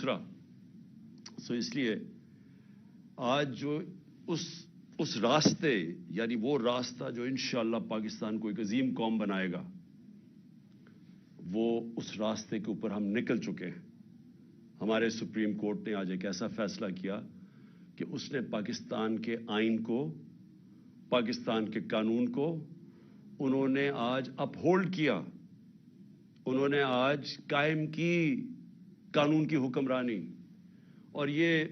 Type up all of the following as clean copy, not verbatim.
دوسرا اس لیے آج جو اس راستے یعنی وہ راستہ جو انشاءاللہ پاکستان کو ایک عظیم قوم بنائے گا، وہ اس راستے کے اوپر ہم نکل چکے ہیں۔ ہمارے سپریم کورٹ نے آج ایک ایسا فیصلہ کیا کہ اس نے پاکستان کے آئین کو، پاکستان کے قانون کو انہوں نے آج اپ ہولڈ کیا، انہوں نے آج قائم کی قانون کی حکمرانی۔ اور یہ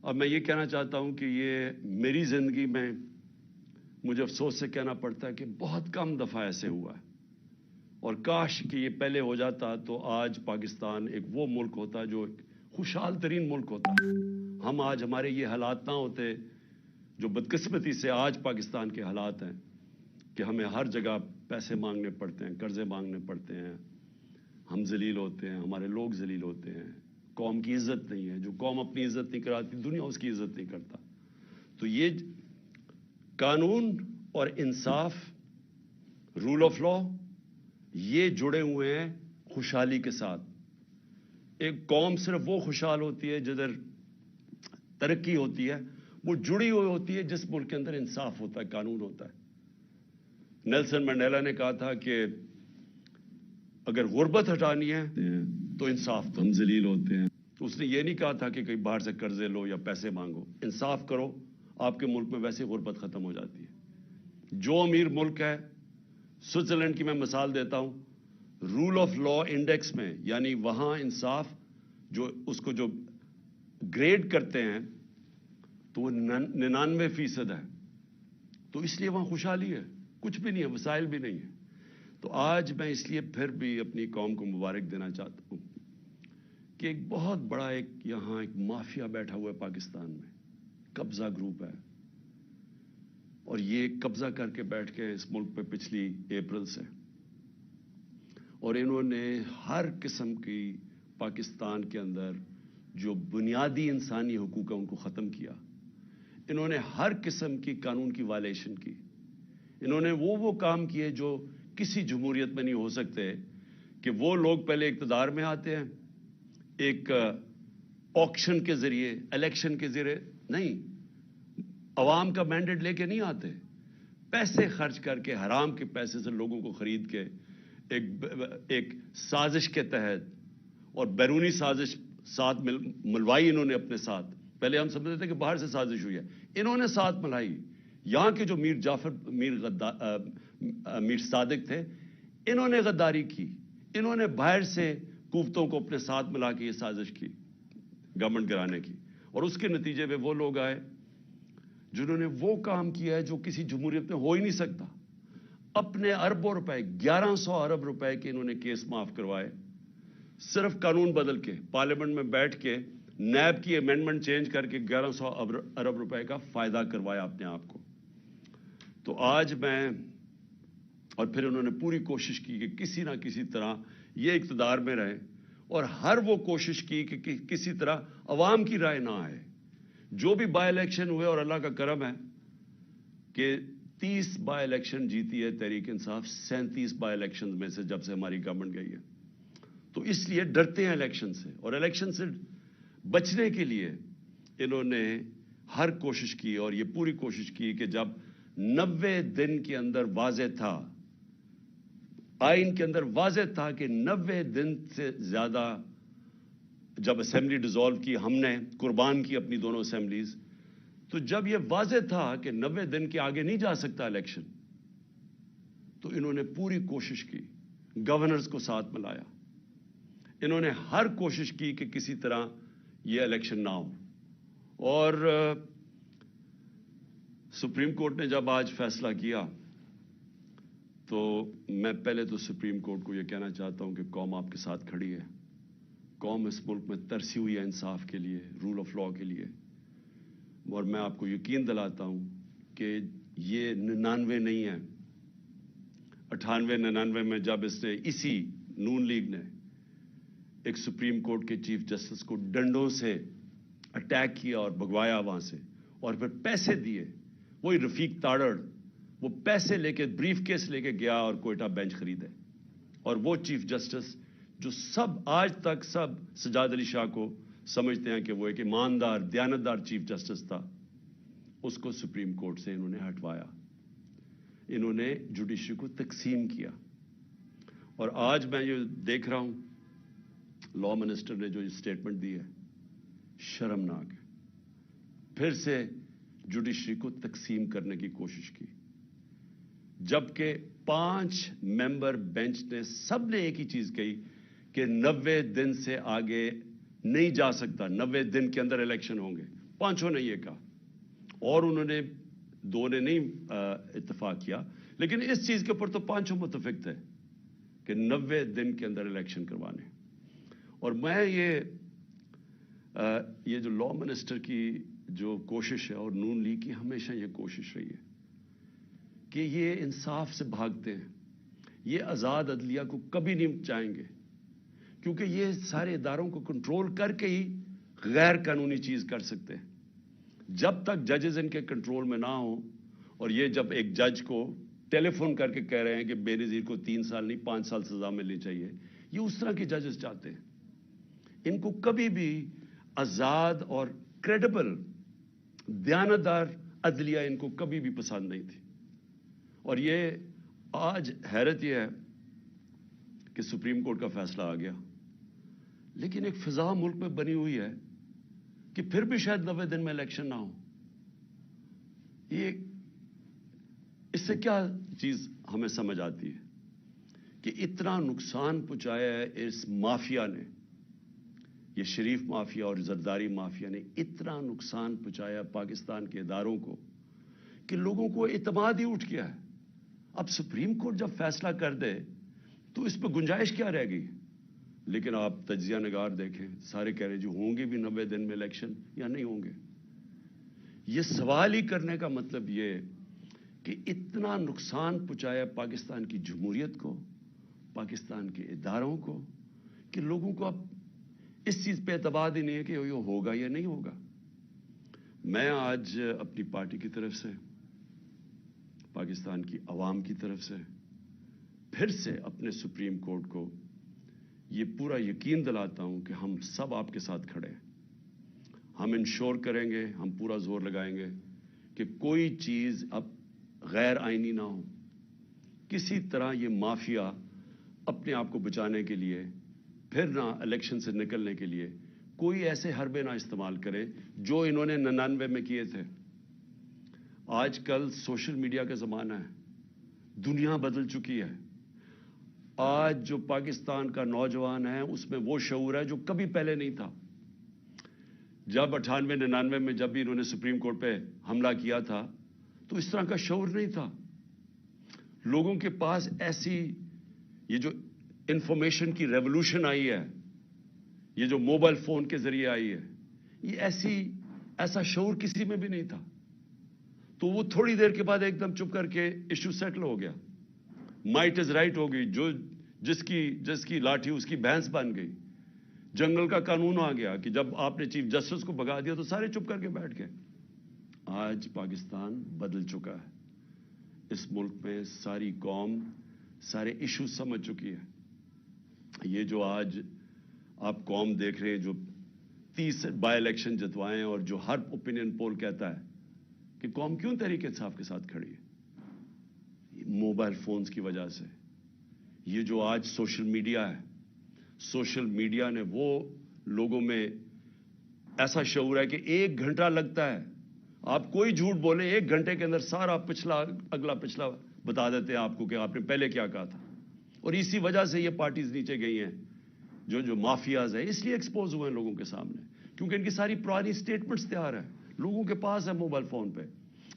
اب میں یہ کہنا چاہتا ہوں کہ یہ میری زندگی میں مجھے افسوس سے کہنا پڑتا ہے کہ بہت کم دفعہ ایسے ہوا ہے، اور کاش کہ یہ پہلے ہو جاتا تو آج پاکستان ایک وہ ملک ہوتا جو ایک خوشحال ترین ملک ہوتا۔ ہم آج ہمارے یہ حالات نہ ہوتے جو بدقسمتی سے آج پاکستان کے حالات ہیں کہ ہمیں ہر جگہ پیسے مانگنے پڑتے ہیں، قرضے مانگنے پڑتے ہیں، ہم ذلیل ہوتے ہیں، ہمارے لوگ ذلیل ہوتے ہیں، قوم کی عزت نہیں ہے، جو قوم اپنی عزت نہیں کراتی دنیا اس کی عزت نہیں کرتا۔ تو یہ قانون اور انصاف، رول آف لا، یہ جڑے ہوئے ہیں خوشحالی کے ساتھ۔ ایک قوم صرف وہ خوشحال ہوتی ہے جدھر ترقی ہوتی ہے، وہ جڑی ہوئی ہوتی ہے جس ملک کے اندر انصاف ہوتا ہے، قانون ہوتا ہے۔ نیلسن منڈیلا نے کہا تھا کہ اگر غربت ہٹانی ہے تو انصاف تو ہم ذلیل ہوتے ہیں۔ اس نے یہ نہیں کہا تھا کہ کہیں باہر سے قرضے لو یا پیسے مانگو، انصاف کرو، آپ کے ملک میں ویسے غربت ختم ہو جاتی ہے۔ جو امیر ملک ہے، سوئٹزرلینڈ کی میں مثال دیتا ہوں، رول آف لا انڈیکس میں یعنی وہاں انصاف جو اس کو جو گریڈ کرتے ہیں تو وہ 99% ہے۔ تو اس لیے وہاں خوشحالی ہے، کچھ بھی نہیں ہے، وسائل بھی نہیں ہے۔ تو آج میں اس لیے پھر بھی اپنی قوم کو مبارک دینا چاہتا ہوں کہ ایک بہت بڑا یہاں ایک مافیا بیٹھا ہوا ہے پاکستان میں، قبضہ گروپ ہے، اور یہ قبضہ کر کے بیٹھ کے اس ملک پہ پچھلی اپریل سے، اور انہوں نے ہر قسم کی پاکستان کے اندر جو بنیادی انسانی حقوق ہیں ان کو ختم کیا۔ انہوں نے ہر قسم کی قانون کی وائلیشن کی۔ انہوں نے وہ کام کیے جو کسی جمہوریت میں نہیں ہو سکتے، کہ وہ لوگ پہلے اقتدار میں آتے ہیں ایک آکشن کے ذریعے، الیکشن کے ذریعے نہیں، عوام کا مینڈیٹ لے کے نہیں آتے، پیسے خرچ کر کے، حرام کے پیسے سے لوگوں کو خرید کے ایک سازش کے تحت، اور بیرونی سازش ساتھ ملوائی انہوں نے اپنے ساتھ۔ پہلے ہم سمجھتے تھے کہ باہر سے سازش ہوئی ہے، انہوں نے ساتھ ملائی۔ یہاں کے جو میر صادق تھے، انہوں نے غداری کی، انہوں نے باہر سے قوتوں کو اپنے ساتھ ملا کے یہ سازش کی گورنمنٹ گرانے کی، اور اس کے نتیجے میں وہ لوگ آئے جنہوں نے وہ کام کیا ہے جو کسی جمہوریت میں ہو ہی نہیں سکتا۔ اپنے اربوں روپے، 1100 ارب روپے کے انہوں نے کیس معاف کروائے، صرف قانون بدل کے، پارلیمنٹ میں بیٹھ کے نیب کی امینڈمنٹ چینج کر کے 1100 ارب روپے کا فائدہ کروایا اپنے آپ کو۔ تو آج میں، اور پھر انہوں نے پوری کوشش کی کہ کسی نہ کسی طرح یہ اقتدار میں رہے، اور ہر وہ کوشش کی کہ کسی طرح عوام کی رائے نہ آئے۔ جو بھی بائی الیکشن ہوئے، اور اللہ کا کرم ہے کہ 30 بائی الیکشن جیتی ہے تحریک انصاف، 37 بائی الیکشن میں سے جب سے ہماری گورنمنٹ گئی ہے۔ تو اس لیے ڈرتے ہیں الیکشن سے، اور الیکشن سے بچنے کے لیے انہوں نے ہر کوشش کی، اور یہ پوری کوشش کی کہ جب 90 دن کے اندر واضح تھا، آئین کے اندر واضح تھا کہ 90 دن سے زیادہ، جب اسمبلی ڈیزالو کی ہم نے، قربان کی اپنی دونوں اسمبلیز، تو جب یہ واضح تھا کہ 90 دن کے آگے نہیں جا سکتا الیکشن، تو انہوں نے پوری کوشش کی، گورنرز کو ساتھ ملایا، انہوں نے ہر کوشش کی کہ کسی طرح یہ الیکشن نہ ہو۔ اور سپریم کورٹ نے جب آج فیصلہ کیا تو میں پہلے تو سپریم کورٹ کو یہ کہنا چاہتا ہوں کہ قوم آپ کے ساتھ کھڑی ہے، قوم اس ملک میں ترسی ہوئی ہے انصاف کے لیے، رول آف لا کے لیے، اور میں آپ کو یقین دلاتا ہوں کہ یہ 99 نہیں ہے، 98 99 میں جب اس نے اسی نون لیگ نے ایک سپریم کورٹ کے چیف جسٹس کو ڈنڈوں سے اٹیک کیا اور بھگوایا وہاں سے، اور پھر پیسے دیے، وہی رفیق تاڑڑ وہ پیسے لے کے بریف کیس لے کے گیا اور کوئٹہ بینچ خریدے، اور وہ چیف جسٹس جو سب آج تک سب سجاد علی شاہ کو سمجھتے ہیں کہ وہ ایک ایماندار دیانتدار چیف جسٹس تھا، اس کو سپریم کورٹ سے انہوں نے ہٹوایا، انہوں نے جوڈیشری کو تقسیم کیا۔ اور آج میں یہ دیکھ رہا ہوں لا منسٹر نے جو اسٹیٹمنٹ دی ہے شرمناک ہے، پھر سے جوڈیشری کو تقسیم کرنے کی کوشش کی، جبکہ 5 ممبر بینچ نے سب نے ایک ہی چیز کہی کہ 90 دن سے آگے نہیں جا سکتا، 90 دن کے اندر الیکشن ہوں گے، 5 نے یہ کہا، اور انہوں نے 2 نے نہیں اتفاق کیا، لیکن اس چیز کے اوپر تو 5 متفق تھے کہ 90 دن کے اندر الیکشن کروانے۔ اور میں یہ جو لا منسٹر کی جو کوشش ہے اور نون لیگ کی ہمیشہ یہ کوشش رہی ہے کہ یہ انصاف سے بھاگتے ہیں، یہ آزاد عدلیہ کو کبھی نہیں چاہیں گے، کیونکہ یہ سارے اداروں کو کنٹرول کر کے ہی غیر قانونی چیز کر سکتے ہیں۔ جب تک ججز ان کے کنٹرول میں نہ ہوں، اور یہ جب ایک جج کو ٹیلی فون کر کے کہہ رہے ہیں کہ بے نظیر کو 3 سال نہیں 5 سال سزا ملنی چاہیے، یہ اس طرح کے ججز چاہتے ہیں۔ ان کو کبھی بھی آزاد اور کریڈیبل دیانتدار عدلیہ ان کو کبھی بھی پسند نہیں تھی۔ اور یہ آج حیرت یہ ہے کہ سپریم کورٹ کا فیصلہ آ گیا، لیکن ایک فضا ملک میں بنی ہوئی ہے کہ پھر بھی شاید 90 دن میں الیکشن نہ ہو۔ یہ اس سے کیا چیز ہمیں سمجھ آتی ہے کہ اتنا نقصان پہنچایا ہے اس مافیا نے، یہ شریف مافیا اور زرداری مافیا نے اتنا نقصان پہنچایا پاکستان کے اداروں کو کہ لوگوں کو اعتماد ہی اٹھ گیا ہے۔ اب سپریم کورٹ جب فیصلہ کر دے تو اس پہ گنجائش کیا رہ گئی؟ لیکن آپ تجزیہ نگار دیکھیں، سارے کہہ رہے جو ہوں گے بھی 90 دن میں الیکشن یا نہیں ہوں گے۔ یہ سوال ہی کرنے کا مطلب یہ کہ اتنا نقصان پہنچایا پاکستان کی جمہوریت کو، پاکستان کے اداروں کو، کہ لوگوں کو اب اس چیز پہ اعتماد ہی نہیں ہے کہ یہ ہوگا یا نہیں ہوگا۔ میں آج اپنی پارٹی کی طرف سے، پاکستان کی عوام کی طرف سے پھر سے اپنے سپریم کورٹ کو یہ پورا یقین دلاتا ہوں کہ ہم سب آپ کے ساتھ کھڑے ہیں۔ ہم انشور کریں گے، ہم پورا زور لگائیں گے کہ کوئی چیز اب غیر آئینی نہ ہو، کسی طرح یہ مافیا اپنے آپ کو بچانے کے لیے، پھر نہ الیکشن سے نکلنے کے لیے کوئی ایسے حربے نہ استعمال کرے جو انہوں نے 99 میں کیے تھے۔ آج کل سوشل میڈیا کا زمانہ ہے، دنیا بدل چکی ہے۔ آج جو پاکستان کا نوجوان ہے اس میں وہ شعور ہے جو کبھی پہلے نہیں تھا۔ جب 98 99 میں جب بھی انہوں نے سپریم کورٹ پہ حملہ کیا تھا تو اس طرح کا شعور نہیں تھا۔ لوگوں کے پاس ایسی یہ جو انفارمیشن کی ریولوشن آئی ہے، یہ جو موبائل فون کے ذریعے آئی ہے، یہ ایسا شعور کسی میں بھی نہیں تھا۔ تو وہ تھوڑی دیر کے بعد ایک دم چپ کر کے ایشو سیٹل ہو گیا، مائٹ از رائٹ ہو گئی، جو جس کی لاٹھی اس کی بھینس بن گئی، جنگل کا قانون آ گیا کہ جب آپ نے چیف جسٹس کو بھگا دیا تو سارے چپ کر کے بیٹھ گئے۔ آج پاکستان بدل چکا ہے، اس ملک میں ساری قوم سارے ایشو سمجھ چکی ہے۔ یہ جو آج آپ قوم دیکھ رہے ہیں جو 30 بائی الیکشن جتوائے ہیں، اور جو ہر اوپینین پول کہتا ہے کہ قوم کیوں تحریک انصاف کے ساتھ کھڑی ہے، موبائل فونز کی وجہ سے۔ یہ جو آج سوشل میڈیا ہے، سوشل میڈیا نے وہ لوگوں میں ایسا شعور ہے کہ 1 گھنٹہ لگتا ہے، آپ کوئی جھوٹ بولیں 1 گھنٹے کے اندر سارا اگلا پچھلا بتا دیتے ہیں آپ کو کہ آپ نے پہلے کیا کہا تھا۔ اور اسی وجہ سے یہ پارٹیز نیچے گئی ہیں، جو مافیاز ہیں اس لیے ایکسپوز ہوئے ہیں لوگوں کے سامنے، کیونکہ ان کی ساری پرانی سٹیٹمنٹس تیار ہیں، لوگوں کے پاس ہے موبائل فون پہ،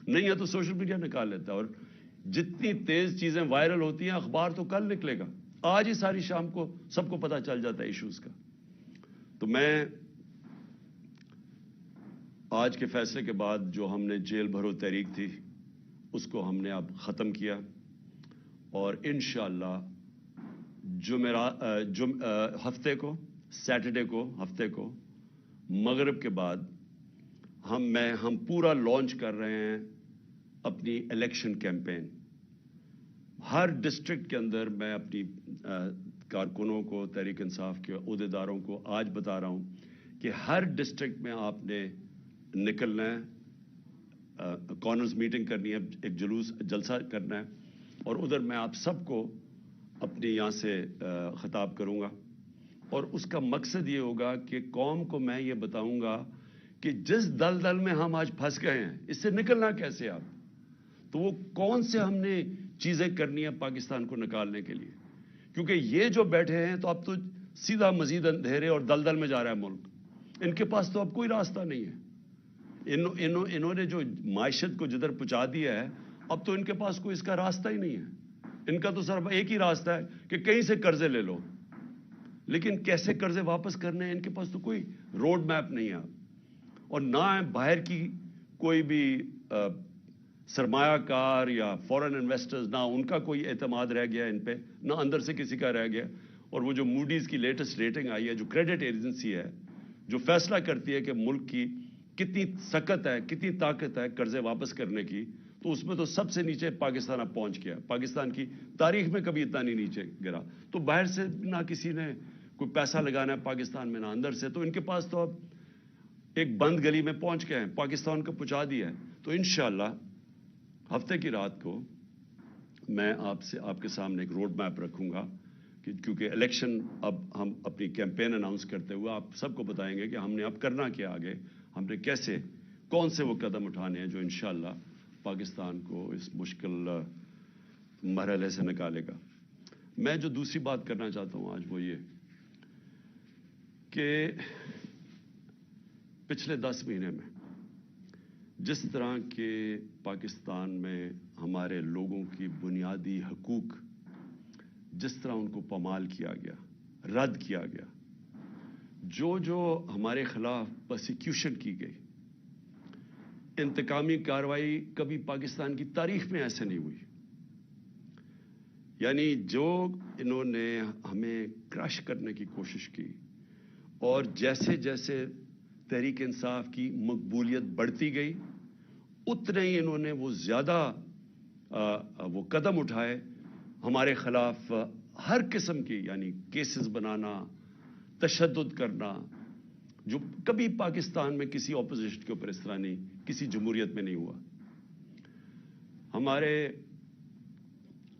نہیں ہے تو سوشل میڈیا نکال لیتا ہے۔ اور جتنی تیز چیزیں وائرل ہوتی ہیں، اخبار تو کل نکلے گا، آج ہی ساری شام کو سب کو پتا چل جاتا ہے ایشوز کا۔ تو میں آج کے فیصلے کے بعد جو ہم نے جیل بھرو تحریک تھی اس کو ہم نے اب ختم کیا، اور انشاءاللہ سیٹرڈے کو ہفتے کو مغرب کے بعد ہم پورا لانچ کر رہے ہیں اپنی الیکشن کیمپین۔ ہر ڈسٹرکٹ کے اندر میں اپنی کارکنوں کو, تحریک انصاف کے عہدیداروں کو آج بتا رہا ہوں کہ ہر ڈسٹرکٹ میں آپ نے نکلنا ہے, کارنرز میٹنگ کرنی ہے, ایک جلسہ کرنا ہے, اور ادھر میں آپ سب کو اپنے یہاں سے خطاب کروں گا, اور اس کا مقصد یہ ہوگا کہ قوم کو میں یہ بتاؤں گا کہ جس دلدل میں ہم آج پھنس گئے ہیں اس سے نکلنا کیسے آپ, تو وہ کون سے ہم نے چیزیں کرنی ہیں پاکستان کو نکالنے کے لیے, کیونکہ یہ جو بیٹھے ہیں تو اب تو سیدھا مزید اندھیرے اور دلدل میں جا رہا ہے ملک, ان کے پاس تو اب کوئی راستہ نہیں ہے. انہوں نے جو معیشت کو جدھر پہنچا دیا ہے, اب تو ان کے پاس کوئی اس کا راستہ ہی نہیں ہے. ان کا تو صرف ایک ہی راستہ ہے کہ کہیں سے قرضے لے لو, لیکن کیسے قرضے واپس کرنے ہیں ان کے پاس تو کوئی روڈ میپ نہیں ہے, اور نہ باہر کی کوئی بھی سرمایہ کار یا فورن انویسٹرز, نہ ان کا کوئی اعتماد رہ گیا ان پہ, نہ اندر سے کسی کا رہ گیا. اور وہ جو موڈیز کی لیٹسٹ ریٹنگ آئی ہے, جو کریڈٹ ایجنسی ہے جو فیصلہ کرتی ہے کہ ملک کی کتنی سکت ہے, کتنی طاقت ہے قرضے واپس کرنے کی, تو اس میں تو سب سے نیچے پاکستان اب پہنچ گیا. پاکستان کی تاریخ میں کبھی اتنا نہیں نیچے گرا. تو باہر سے نہ کسی نے کوئی پیسہ لگانا ہے پاکستان میں, نہ اندر سے, تو ان کے پاس تو اب ایک بند گلی میں پہنچ گئے ہیں, پاکستان کو پہنچا دیا ہے. تو انشاءاللہ ہفتے کی رات کو میں آپ کے سامنے ایک روڈ میپ رکھوں گا, کیونکہ الیکشن اب ہم اپنی کیمپین اناؤنس کرتے ہوئے آپ سب کو بتائیں گے کہ ہم نے اب کرنا کیا, آگے ہم نے کیسے, کون سے وہ قدم اٹھانے ہیں جو انشاءاللہ پاکستان کو اس مشکل مرحلے سے نکالے گا. میں جو دوسری بات کرنا چاہتا ہوں آج وہ یہ کہ پچھلے 10 مہینے میں جس طرح کے پاکستان میں ہمارے لوگوں کی بنیادی حقوق جس طرح ان کو پامال کیا گیا, رد کیا گیا, جو ہمارے خلاف پرسیکیوشن کی گئی, انتقامی کارروائی کبھی پاکستان کی تاریخ میں ایسے نہیں ہوئی. یعنی جو انہوں نے ہمیں کرش کرنے کی کوشش کی, اور جیسے جیسے تحریک انصاف کی مقبولیت بڑھتی گئی اتنے ہی انہوں نے وہ زیادہ وہ قدم اٹھائے ہمارے خلاف ہر قسم کی, یعنی کیسز بنانا, تشدد کرنا, جو کبھی پاکستان میں کسی اپوزیشن کے اوپر اس طرح نہیں, کسی جمہوریت میں نہیں ہوا. ہمارے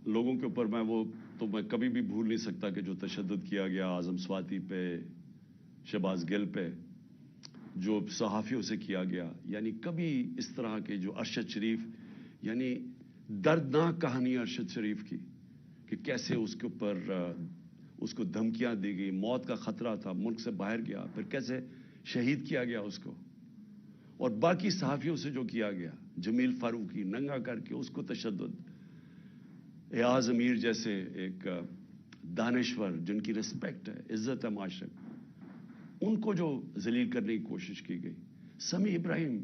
لوگوں کے اوپر میں کبھی بھی بھول نہیں سکتا کہ جو تشدد کیا گیا اعظم سواتی پہ, شہباز گل پہ, جو صحافیوں سے کیا گیا, یعنی کبھی اس طرح کے جو ارشد شریف, یعنی دردناک کہانی ارشد شریف کی کہ کیسے اس کے اوپر اس کو دھمکیاں دی گئی, موت کا خطرہ تھا, ملک سے باہر گیا, پھر کیسے شہید کیا گیا اس کو, اور باقی صحافیوں سے جو کیا گیا, جمیل فاروقی ننگا کر کے اس کو تشدد, ایاز امیر جیسے ایک دانشور جن کی رسپیکٹ ہے, عزت ہے معاشرے میں, ان کو جو ذلیل کرنے کی کوشش کی گئی, سمیع ابراہیم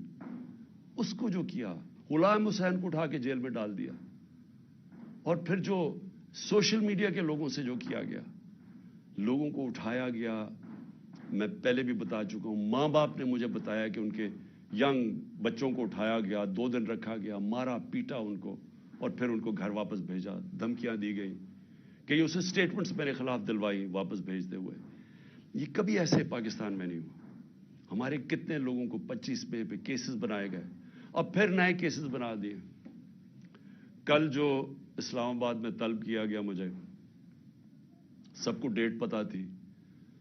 اس کو جو کیا, غلام حسین کو اٹھا کے جیل میں ڈال دیا, اور پھر جو سوشل میڈیا کے لوگوں سے جو کیا گیا, لوگوں کو اٹھایا گیا. میں پہلے بھی بتا چکا ہوں, ماں باپ نے مجھے بتایا کہ ان کے ینگ بچوں کو اٹھایا گیا, 2 دن رکھا گیا, مارا پیٹا ان کو, اور پھر ان کو گھر واپس بھیجا, دھمکیاں دی گئی, کہ اسے سٹیٹمنٹس میرے خلاف دلوائی واپس بھیجتے ہوئے. یہ کبھی ایسے پاکستان میں نہیں ہوا. ہمارے کتنے لوگوں کو 25 میں پہ کیسز بنائے گئے, اب پھر نئے کیسز بنا دیے. کل جو اسلام آباد میں طلب کیا گیا, مجھے سب کو ڈیٹ پتا تھی,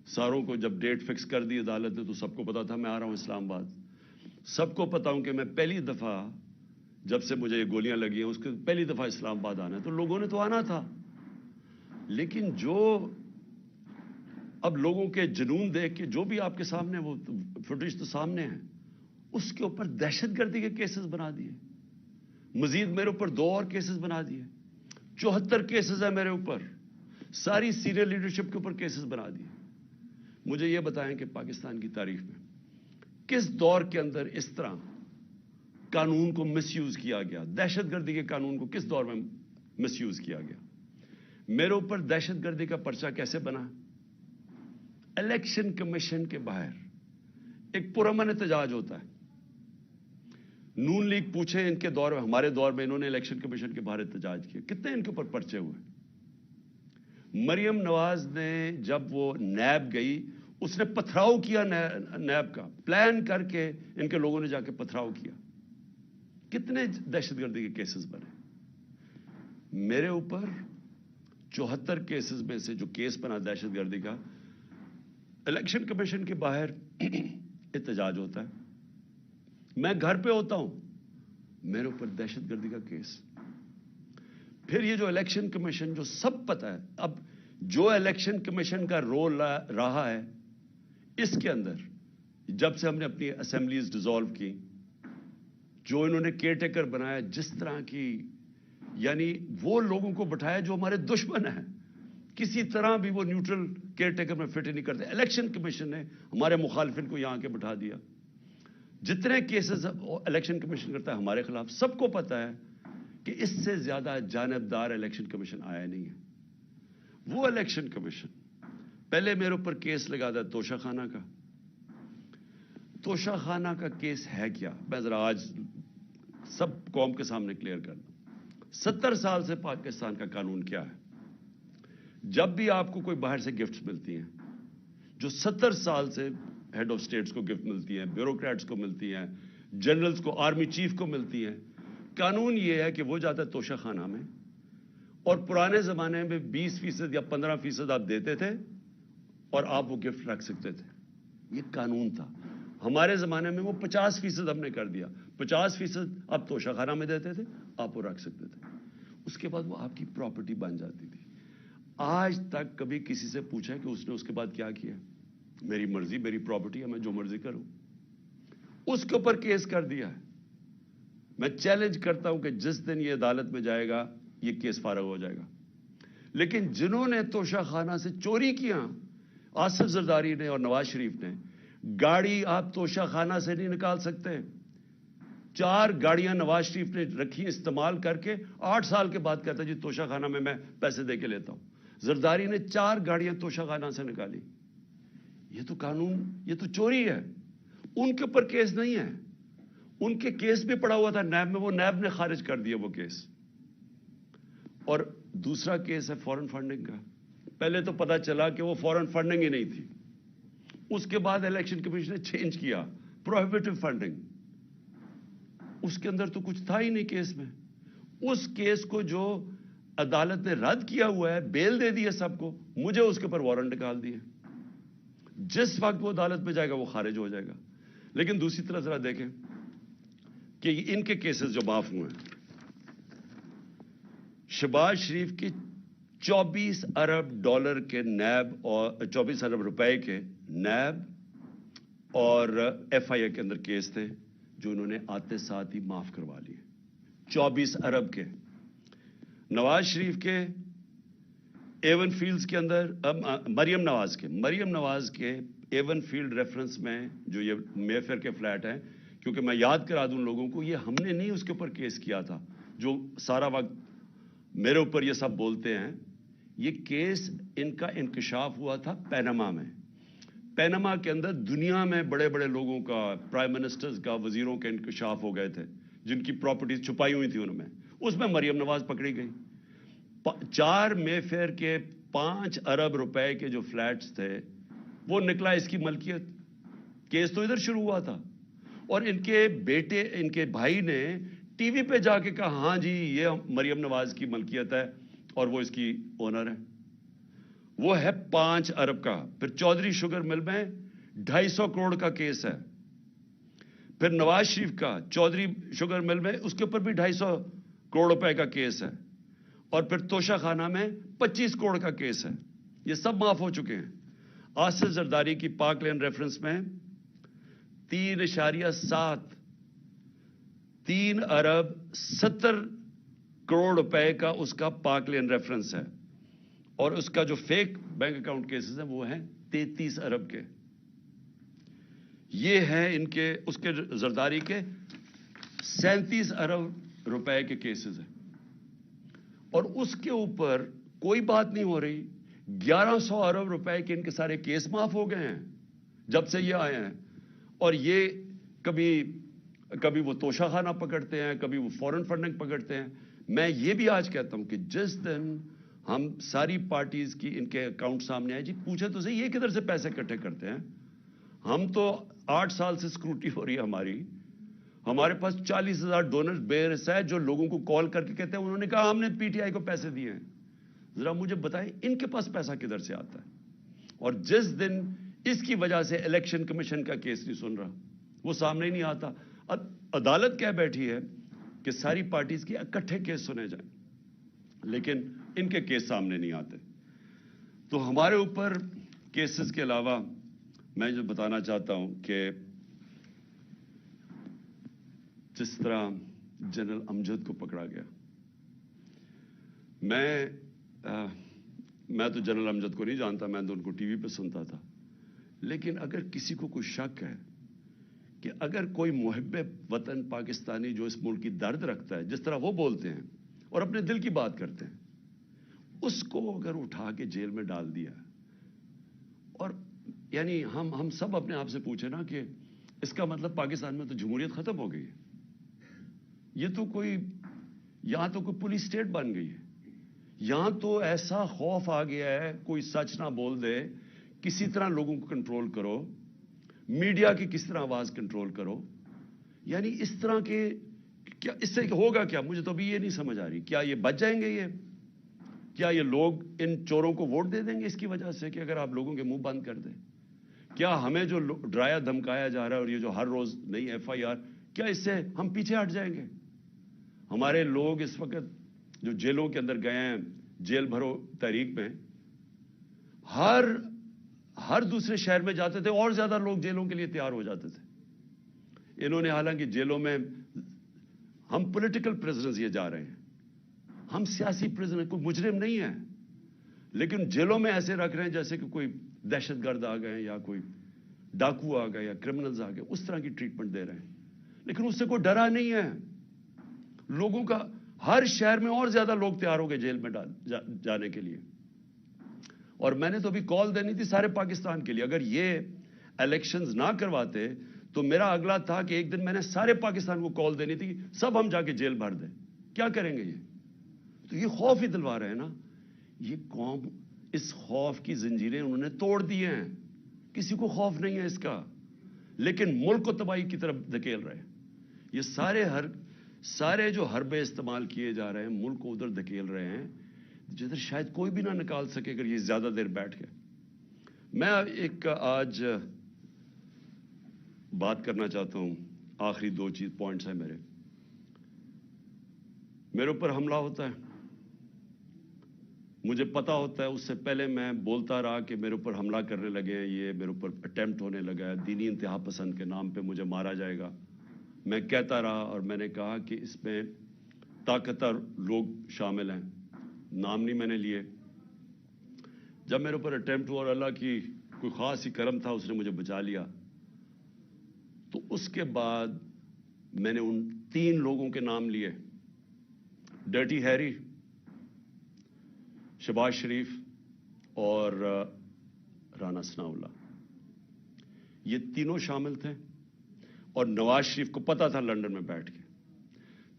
ساروں کو جب ڈیٹ فکس کر دی عدالت نے تو سب کو پتا تھا میں آ رہا ہوں اسلام آباد. سب کو پتا ہوں کہ میں پہلی دفعہ جب سے مجھے یہ گولیاں لگی ہیں اس کے پہلی دفعہ اسلام آباد آنا ہے, تو لوگوں نے تو آنا تھا. لیکن جو اب لوگوں کے جنون دیکھ کے, جو بھی آپ کے سامنے وہ فوٹیج تو سامنے ہیں, اس کے اوپر دہشت گردی کے کیسز بنا دیے, مزید میرے اوپر 2 اور کیسز بنا دیے, 74 کیسز ہیں میرے اوپر, ساری سینئر لیڈرشپ کے اوپر کیسز بنا دیے. مجھے یہ بتائیں کہ پاکستان کی تاریخ میں کس دور کے اندر اس طرح قانون کو مس یوز کیا گیا, دہشت گردی کے قانون کو کس دور میں مس یوز کیا گیا. میرے اوپر دہشت گردی کا پرچہ کیسے بنا؟ الیکشن کمیشن کے باہر ایک پرامن احتجاج ہوتا ہے. نون لیگ پوچھے ان کے دور میں, ہمارے دور میں انہوں نے الیکشن کمیشن کے باہر احتجاج کیا, کتنے ان کے اوپر پرچے ہوئے. مریم نواز نے جب وہ نیب گئی اس نے پتھراؤ کیا نیب کا، پلان کر کے ان کے لوگوں نے جا کے پتھراؤ کیا. کتنے دہشت گردی کے کیسز بنے. میرے اوپر 74 کیسز میں سے جو کیس بنا دہشت گردی کا، الیکشن کمیشن کے باہر احتجاج ہوتا ہے، میں گھر پہ ہوتا ہوں، میرے اوپر دہشت گردی کا کیس. پھر یہ جو الیکشن کمیشن جو سب پتہ ہے، اب جو الیکشن کمیشن کا رول رہا ہے اس کے اندر، جب سے ہم نے اپنی اسمبلیز ڈیزالو کی، جو انہوں نے کیئر ٹیکر بنایا، جس طرح کی یعنی وہ لوگوں کو بٹھایا جو ہمارے دشمن ہیں، کسی طرح بھی وہ نیوٹرل کیئر ٹیکر میں فٹ نہیں کرتے. الیکشن کمیشن نے ہمارے مخالفین کو یہاں کے بٹھا دیا. جتنے کیسز الیکشن کمیشن کرتا ہے ہمارے خلاف، سب کو پتا ہے کہ اس سے زیادہ جانبدار الیکشن کمیشن آیا نہیں ہے. وہ الیکشن کمیشن پہلے میرے اوپر کیس لگا تھا توشہ خانہ کا. توشہ خانہ کا کیس ہے کیا، میں ذرا آج سب قوم کے سامنے کلیئر کر دوں. 70 سال سے پاکستان کا قانون کیا ہے، جب بھی آپ کو کوئی باہر سے گفٹس ملتی ہیں، جو 70 سال سے ہیڈ آف سٹیٹس کو گفٹ ملتی ہیں، بیوروکریٹس کو ملتی ہیں، جنرلز کو، آرمی چیف کو ملتی ہیں، قانون یہ ہے کہ وہ جاتا ہے توشہ خانہ میں، اور پرانے زمانے میں 20% یا 15% آپ دیتے تھے اور آپ وہ گفٹ رکھ سکتے تھے. یہ قانون تھا. ہمارے زمانے میں وہ 50% ہم نے کر دیا. 50% آپ توشہ خانہ میں دیتے تھے، آپ وہ رکھ سکتے تھے. اس کے بعد وہ آپ کی پراپرٹی بن جاتی تھی. آج تک کبھی کسی سے پوچھا کہ اس نے اس کے بعد کیا کیا؟ میری مرضی، میری پراپرٹی ہے، میں جو مرضی کروں. اس کے اوپر کیس کر دیا ہے. میں چیلنج کرتا ہوں کہ جس دن یہ عدالت میں جائے گا یہ کیس فارغ ہو جائے گا. لیکن جنہوں نے توشہ خانہ سے چوری کیا، آصف زرداری نے اور نواز شریف نے، گاڑی آپ توشہ خانہ سے نہیں نکال سکتے. 4 گاڑیاں نواز شریف نے رکھی استعمال کر کے، 8 سال کے بعد کہتا جی توشہ خانہ میں پیسے دے کے لیتا ہوں. زرداری نے 4 گاڑیاں توشہ خانہ سے نکالی. یہ تو قانون، یہ تو چوری ہے. ان کے اوپر کیس نہیں ہے. ان کے کیس بھی پڑا ہوا تھا نیب میں، وہ نیب نے خارج کر دیا وہ کیس. اور دوسرا کیس ہے فورن فنڈنگ کا. پہلے تو پتا چلا کہ وہ فورن فنڈنگ ہی نہیں تھی. اس کے بعد الیکشن کمیشن نے چینج کیا، پروہیبٹیو فنڈنگ. اس کے اندر تو کچھ تھا ہی نہیں کیس میں. اس کیس کو جو عدالت نے رد کیا ہوا ہے، بیل دے دی ہے سب کو، مجھے اس کے اوپر وارنٹ نکال دیے. جس وقت وہ عدالت میں جائے گا وہ خارج ہو جائے گا. لیکن دوسری طرف ذرا دیکھیں کہ ان کے کیسز جو معاف ہوئے ہیں، شہباز شریف کی 24 ارب ڈالر کے نیب اور 24 ارب روپے کے نیب اور ایف آئی اے کے اندر کیس تھے جو انہوں نے آتے ساتھ ہی معاف کروا لیے. 24 ارب کے. نواز شریف کے ایون فیلڈز کے اندر، مریم نواز کے ایون فیلڈ ریفرنس میں جو یہ مے فیئر کے فلیٹ ہیں، کیونکہ میں یاد کرا دوں لوگوں کو، یہ ہم نے نہیں اس کے اوپر کیس کیا تھا جو سارا وقت میرے اوپر یہ سب بولتے ہیں. یہ کیس ان کا انکشاف ہوا تھا پیناما میں. پیناما کے اندر دنیا میں بڑے بڑے لوگوں کا، پرائم منسٹرز کا، وزیروں کے انکشاف ہو گئے تھے جن کی پراپرٹیز چھپائی ہوئی تھی ان میں. اس میں مریم نواز پکڑی گئی. 4 مے فیئر کے 5 ارب روپے کے جو فلیٹس تھے وہ نکلا اس کی ملکیت. کیس تو ادھر شروع ہوا تھا اور ان کے بیٹے، ان کے بھائی نے ٹی وی پہ جا کے کہا ہاں جی یہ مریم نواز کی ملکیت ہے اور وہ اس کی اونر ہے. وہ ہے 5 ارب کا. پھر چودھری شوگر مل میں 250 کروڑ کا کیس ہے. پھر نواز شریف کا چودھری شوگر مل میں اس کے اوپر بھی 250 کروڑ روپے کا کیس ہے. اور پھر توشہ خانہ میں 25 کروڑ کا کیس ہے. یہ سب معاف ہو چکے ہیں. آصف زرداری کی پاک لین ریفرنس میں 3 ارب 70 کروڑ روپے کا اس کا پاک لین ریفرنس ہے. اور اس کا جو فیک بینک اکاؤنٹ کیسز ہیں وہ ہیں 33 ارب کے. یہ ہیں ان کے، اس کے زرداری کے 37 ارب روپے کے کیسز ہیں. اور اس کے اوپر کوئی بات نہیں ہو رہی. 1100 ارب روپے کے ان کے سارے کیس معاف ہو گئے ہیں جب سے یہ آئے ہیں. اور یہ کبھی وہ توشہ خانہ پکڑتے ہیں، کبھی وہ فورن فنڈنگ پکڑتے ہیں. میں یہ بھی آج کہتا ہوں کہ جس دن ہم ساری پارٹیز کی ان کے اکاؤنٹ سامنے آئے. جی پوچھے تو صحیح یہ کدھر سے پیسے اکٹھے کرتے ہیں؟ ہم تو 8 سال سے اسکروٹی ہو رہی ہے ہماری. ہمارے پاس 40,000 ڈونر بیئرس ہے جو لوگوں کو کال کر کے کہتے ہیں انہوں نے کہا ہم نے پی ٹی آئی کو پیسے دیے ہیں. ذرا مجھے بتائیں ان کے پاس پیسہ کدھر سے آتا ہے؟ اور جس دن اس کی وجہ سے الیکشن کمیشن کا کیس نہیں سن رہا, وہ سامنے ہی نہیں آتا. عدالت کہہ بیٹھی ہے کہ ساری پارٹیز کے اکٹھے کیس سنے جائیں, لیکن ان کے کیس سامنے نہیں آتے. تو ہمارے اوپر کیسز کے علاوہ میں جو بتانا چاہتا ہوں کہ جس طرح جنرل امجد کو پکڑا گیا, میں تو جنرل امجد کو نہیں جانتا, میں تو ان کو ٹی وی پہ سنتا تھا. لیکن اگر کسی کو کوئی شک ہے کہ اگر کوئی محب وطن پاکستانی جو اس ملک کی درد رکھتا ہے, جس طرح وہ بولتے ہیں اور اپنے دل کی بات کرتے ہیں, اس کو اگر اٹھا کے جیل میں ڈال دیا, اور یعنی ہم سب اپنے آپ سے پوچھیں نا کہ اس کا مطلب پاکستان میں تو جمہوریت ختم ہو گئی ہے. یہ تو کوئی یہاں تو کوئی پولیس اسٹیٹ بن گئی ہے. یہاں تو ایسا خوف آ گیا ہے, کوئی سچ نہ بول دے, کسی طرح لوگوں کو کنٹرول کرو, میڈیا کی کس طرح آواز کنٹرول کرو. یعنی اس طرح کے کیا اس سے ہوگا کیا؟ مجھے تو ابھی یہ نہیں سمجھ آ رہی. کیا یہ بچ جائیں گے؟ کیا یہ لوگ ان چوروں کو ووٹ دے دیں گے اس کی وجہ سے کہ اگر آپ لوگوں کے منہ بند کر دیں؟ کیا ہمیں جو ڈرایا دھمکایا جا رہا ہے اور یہ جو ہر روز نئی ایف آئی آر, کیا اس سے ہم پیچھے ہٹ جائیں گے؟ ہمارے لوگ اس وقت جو جیلوں کے اندر گئے ہیں, جیل بھرو تحریک میں, ہر دوسرے شہر میں جاتے تھے اور زیادہ لوگ جیلوں کے لیے تیار ہو جاتے تھے. انہوں نے حالانکہ جیلوں میں ہم پولیٹیکل پرزنرز یہ جا رہے ہیں, ہم سیاسی پرزنر, کوئی مجرم نہیں ہے, لیکن جیلوں میں ایسے رکھ رہے ہیں جیسے کہ کوئی دہشت گرد آ گئے یا کوئی ڈاکو آ گئے یا کرمنلز آ گئے, اس طرح کی ٹریٹمنٹ دے رہے ہیں. لیکن اس سے کوئی ڈرا نہیں ہے. لوگوں کا ہر شہر میں اور زیادہ لوگ تیار ہو گئے جیل میں جانے کے لیے. اور میں نے تو ابھی کال دینی تھی سارے پاکستان کے لیے. اگر یہ الیکشنز نہ کرواتے تو میرا اگلا تھا کہ ایک دن میں نے سارے پاکستان کو کال دینی تھی, سب ہم جا کے جیل بھر دیں. کیا کریں گے یہ؟ تو یہ خوف ہی دلوا رہے ہیں نا. یہ قوم اس خوف کی زنجیریں انہوں نے توڑ دی ہیں. کسی کو خوف نہیں ہے اس کا, لیکن ملک کو تباہی کی طرف دھکیل رہے ہیں. یہ سارے جو حربے استعمال کیے جا رہے ہیں ملک کو ادھر دھکیل رہے ہیں جدھر شاید کوئی بھی نہ نکال سکے اگر یہ زیادہ دیر بیٹھ گئے. میں ایک آج بات کرنا چاہتا ہوں, آخری 2 پوائنٹس ہیں میرے اوپر حملہ ہوتا ہے, مجھے پتا ہوتا ہے, اس سے پہلے میں بولتا رہا کہ میرے اوپر حملہ کرنے لگے ہیں, یہ میرے اوپر اٹیمپٹ ہونے لگا ہے, دینی انتہا پسند کے نام پہ مجھے مارا جائے گا. میں کہتا رہا اور میں نے کہا کہ اس میں طاقتور لوگ شامل ہیں, نام نہیں میں نے لیے. جب میرے اوپر اٹیمپٹ ہوا اور اللہ کی کوئی خاص ہی کرم تھا, اس نے مجھے بچا لیا, تو اس کے بعد میں نے ان 3 لوگوں کے نام لیے, ڈرٹی ہیری, شہباز شریف اور رانا ثناءاللہ. یہ تینوں شامل تھے. اور نواز شریف کو پتا تھا لندن میں بیٹھ کے.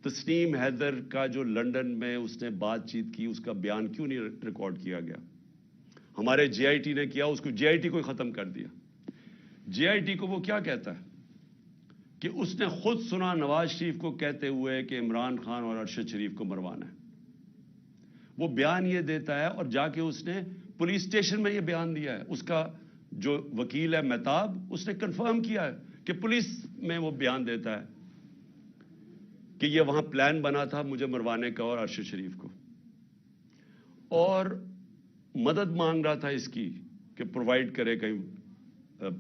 تسنیم حیدر کا جو لندن میں اس نے بات چیت کی, اس کا بیان کیوں نہیں ریکارڈ کیا گیا؟ ہمارے جے آئی ٹی نے کیا, اس کو جے آئی ٹی کو ختم کر دیا. جے آئی ٹی کو وہ کیا کہتا ہے کہ اس نے خود سنا نواز شریف کو کہتے ہوئے کہ عمران خان اور ارشد شریف کو مروانا ہے. وہ بیان یہ دیتا ہے اور جا کے اس نے پولیس اسٹیشن میں یہ بیان دیا ہے. اس کا جو وکیل ہے مہتاب, اس نے کنفرم کیا ہے کہ پولیس میں وہ بیان دیتا ہے کہ یہ وہاں پلان بنا تھا مجھے مروانے کا اور ارشد شریف کو, اور مدد مانگ رہا تھا اس کی کہ پرووائڈ کرے کہیں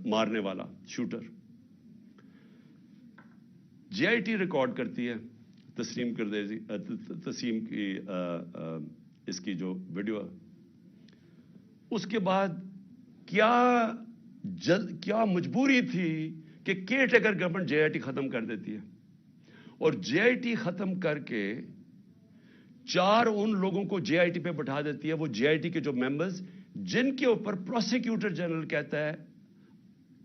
مارنے والا shooter. J I T record کرتی ہے تسیم کی اس کی جو ویڈیو ہے. اس کے بعد کیا مجبوری تھی کہ care taker government J I T ختم کر دیتی ہے, اور جے آئی ٹی ختم کر کے 4 ان لوگوں کو جے آئی ٹی پہ بٹھا دیتی ہے. وہ جے آئی ٹی کے جو ممبرز جن کے اوپر پروسیکیوٹر جنرل کہتا ہے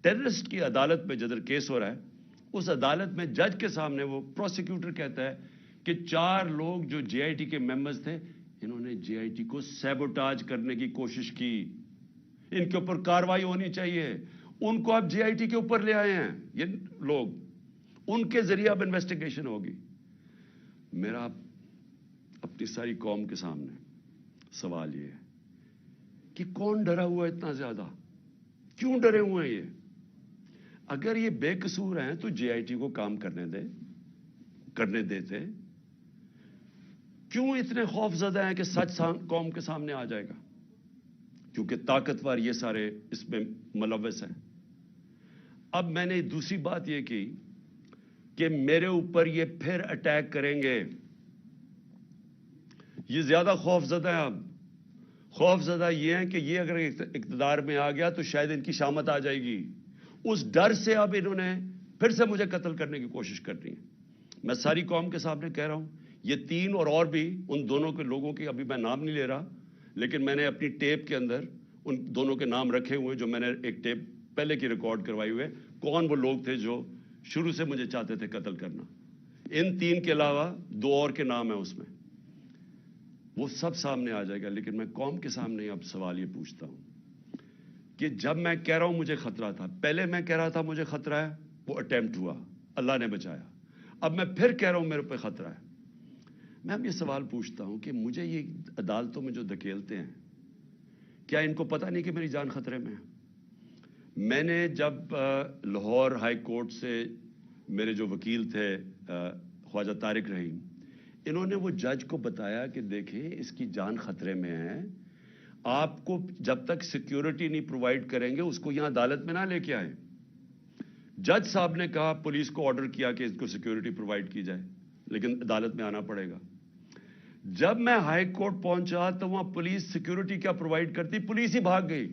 ٹیررسٹ کی عدالت میں جدھر کیس ہو رہا ہے, اس عدالت میں جج کے سامنے وہ پروسیکیوٹر کہتا ہے کہ 4 لوگ جو جے آئی ٹی کے ممبرز تھے انہوں نے JIT کو سیبوٹاج کرنے کی کوشش کی. ان کے اوپر کاروائی ہونی چاہیے. ان کو آپ JIT کے اوپر لے آئے ہیں یہ لوگ, ان کے ذریعے اب انویسٹیگیشن ہوگی. میرا اپنی ساری قوم کے سامنے سوال یہ ہے کہ کون ڈرا ہوا ہے اتنا زیادہ؟ کیوں ڈرے ہوئے ہیں یہ؟ اگر یہ بے قصور ہیں تو JIT کو کام کرنے دیتے. کیوں اتنے خوف زدہ ہیں کہ سچ قوم کے سامنے آ جائے گا؟ کیونکہ طاقتور یہ سارے اس میں ملوث ہیں. اب میں نے دوسری بات یہ کی کہ میرے اوپر یہ پھر اٹیک کریں گے. یہ زیادہ خوف زدہ ہیں. اب خوف زدہ یہ ہیں کہ یہ اگر اقتدار میں آ گیا تو شاید ان کی شامت آ جائے گی. اس ڈر سے اب انہوں نے پھر سے مجھے قتل کرنے کی کوشش کرنی ہے. میں ساری قوم کے سامنے کہہ رہا ہوں, یہ 3 اور بھی ان دونوں کے لوگوں کے ابھی میں نام نہیں لے رہا, لیکن میں نے اپنی ٹیپ کے اندر ان دونوں کے نام رکھے ہوئے جو میں نے ایک ٹیپ پہلے کی ریکارڈ کروائی ہوئے. کون وہ لوگ تھے جو شروع سے مجھے چاہتے تھے قتل کرنا. ان 3 کے علاوہ 2 اور کے نام ہیں اس میں. وہ سب سامنے آ جائے گا. لیکن میں قوم کے سامنے اب سوال یہ پوچھتا ہوں کہ جب میں کہہ رہا ہوں مجھے خطرہ تھا, پہلے میں کہہ رہا تھا مجھے خطرہ ہے, وہ اٹیمپٹ ہوا, اللہ نے بچایا. اب میں پھر کہہ رہا ہوں میرے پہ خطرہ ہے. میں اب یہ سوال پوچھتا ہوں کہ مجھے یہ عدالتوں میں جو دھکیلتے ہیں, کیا ان کو پتہ نہیں کہ میری جان خطرے میں ہے؟ میں نے جب لاہور ہائی کورٹ سے میرے جو وکیل تھے خواجہ طارق رحیم, انہوں نے وہ جج کو بتایا کہ دیکھیں اس کی جان خطرے میں ہے, آپ کو جب تک سیکیورٹی نہیں پرووائڈ کریں گے اس کو یہاں عدالت میں نہ لے کے آئیں. جج صاحب نے کہا, پولیس کو آرڈر کیا کہ اس کو سیکیورٹی پرووائڈ کی جائے, لیکن عدالت میں آنا پڑے گا. جب میں ہائی کورٹ پہنچا تو وہاں پولیس سیکیورٹی کیا پرووائڈ کرتی, پولیس ہی بھاگ گئی.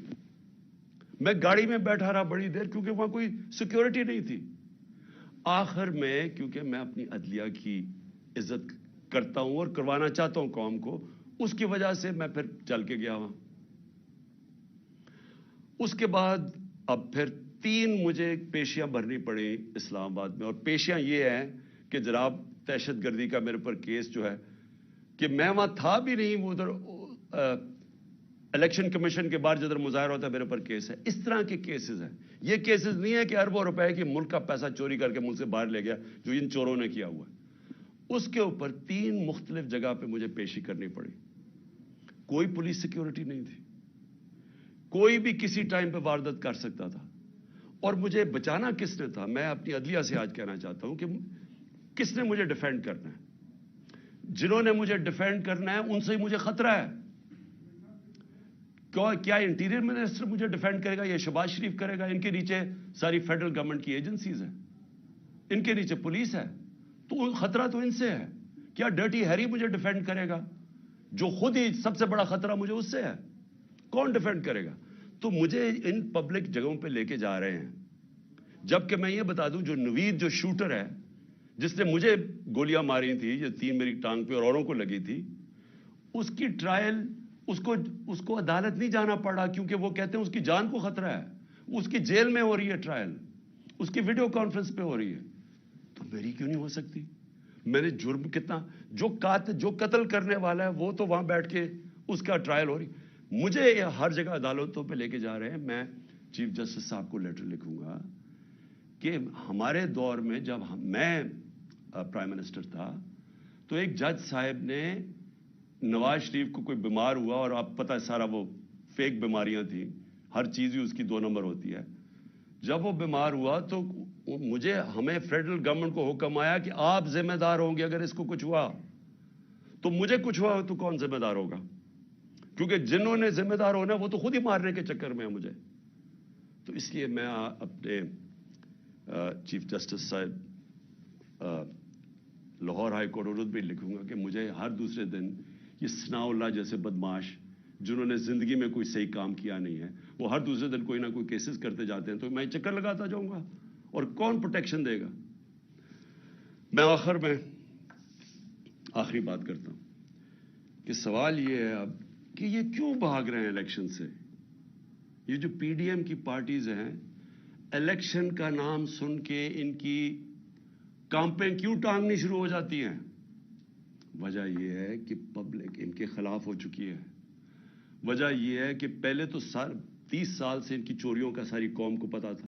میں گاڑی میں بیٹھا رہا بڑی دیر کیونکہ وہاں کوئی سیکیورٹی نہیں تھی. آخر میں کیونکہ میں اپنی عدلیہ کی عزت کرتا ہوں اور کروانا چاہتا ہوں قوم کو, اس کی وجہ سے میں پھر چل کے گیا وہاں. اس کے بعد اب پھر 3 مجھے پیشیاں بھرنی پڑی اسلام آباد میں. اور پیشیاں یہ ہیں کہ جناب دہشت گردی کا میرے پر کیس جو ہے کہ میں وہاں تھا بھی نہیں, وہ ادھر الیکشن کمیشن کے بعد جدھر مظاہرہ ہوتا ہے میرے پر کیس ہے. اس طرح کے کیسز ہیں. یہ کیسز نہیں ہے کہ اربوں روپے کی ملک کا پیسہ چوری کر کے ملک سے باہر لے گیا جو ان چوروں نے کیا ہوا ہے. اس کے اوپر 3 مختلف جگہ پہ مجھے پیشی کرنی پڑی. کوئی پولیس سیکیورٹی نہیں تھی, کوئی بھی کسی ٹائم پہ واردات کر سکتا تھا. اور مجھے بچانا کس نے تھا؟ میں اپنی عدلیہ سے آج کہنا چاہتا ہوں کہ کس نے مجھے ڈیفینڈ کرنا ہے؟ جنہوں نے مجھے ڈیفینڈ کرنا ہے ان سے ہی مجھے خطرہ ہے. کیا انٹیریئر منسٹر مجھے ڈیفینڈ کرے گا؟ یہ شہباز شریف کرے گا؟ ان کے نیچے ساری فیڈرل گورنمنٹ کی ایجنسیز ہیں, ان کے نیچے پولیس ہے, تو خطرہ تو ان سے ہے. کیا ڈرٹی ہیری مجھے ڈیفینڈ کرے گا جو خود ہی سب سے بڑا خطرہ مجھے اس سے ہے؟ کون ڈیفینڈ کرے گا؟ تو مجھے ان پبلک جگہوں پہ لے کے جا رہے ہیں, جبکہ میں یہ بتا دوں جو نوید جو شوٹر ہے جس نے مجھے گولیاں ماری تھی, یہ 3 میری ٹانگ پہ اور اوروں کو لگی تھی, اس کی ٹرائل اس کو عدالت نہیں جانا پڑا کیونکہ وہ کہتے ہیں اس کی جان کو خطرہ ہے. اس کی جیل میں ہو رہی ہے ٹرائل, اس کی ویڈیو کانفرنس پہ ہو رہی ہے. تو میری کیوں نہیں ہو سکتی؟ میں نے جرم کتنا, جو قتل کرنے والا ہے وہ تو وہاں بیٹھ کے اس کا ٹرائل ہو رہی. مجھے ہر جگہ عدالتوں پہ لے کے جا رہے ہیں. میں چیف جسٹس صاحب کو لیٹر لکھوں گا کہ ہمارے دور میں جب میں پرائم منسٹر تھا تو ایک جج صاحب نے نواز شریف کو کوئی بیمار ہوا, اور آپ پتہ سارا وہ فیک بیماریاں تھیں, ہر چیز ہی اس کی 2 نمبر ہوتی ہے. جب وہ بیمار ہوا تو ہمیں فیڈرل گورنمنٹ کو حکم آیا کہ آپ ذمہ دار ہوں گے اگر اس کو کچھ ہوا. تو مجھے کچھ ہوا تو کون ذمہ دار ہوگا؟ کیونکہ جنہوں نے ذمہ دار ہونا وہ تو خود ہی مارنے کے چکر میں ہے مجھے. تو اس لیے میں اپنے چیف جسٹس صاحب لاہور ہائی کورٹ اردو بھی لکھوں گا کہ مجھے ہر دوسرے دن یہ ثناء اللہ جیسے بدماش جنہوں نے زندگی میں کوئی صحیح کام کیا نہیں ہے وہ ہر دوسرے دن کوئی نہ کوئی کیسز کرتے جاتے ہیں, تو میں چکر لگاتا جاؤں گا اور کون پروٹیکشن دے گا؟ میں آخر میں آخری بات کرتا ہوں کہ سوال یہ ہے اب کہ یہ کیوں بھاگ رہے ہیں الیکشن سے؟ یہ جو پی ڈی ایم کی پارٹیز ہیں, الیکشن کا نام سن کے ان کی کامپیں کیوں ٹانگنی شروع ہو جاتی ہیں؟ وجہ یہ ہے کہ پبلک ان کے خلاف ہو چکی ہے. وجہ یہ ہے کہ پہلے تو 30 سال سے ان کی چوریوں کا ساری قوم کو پتا تھا.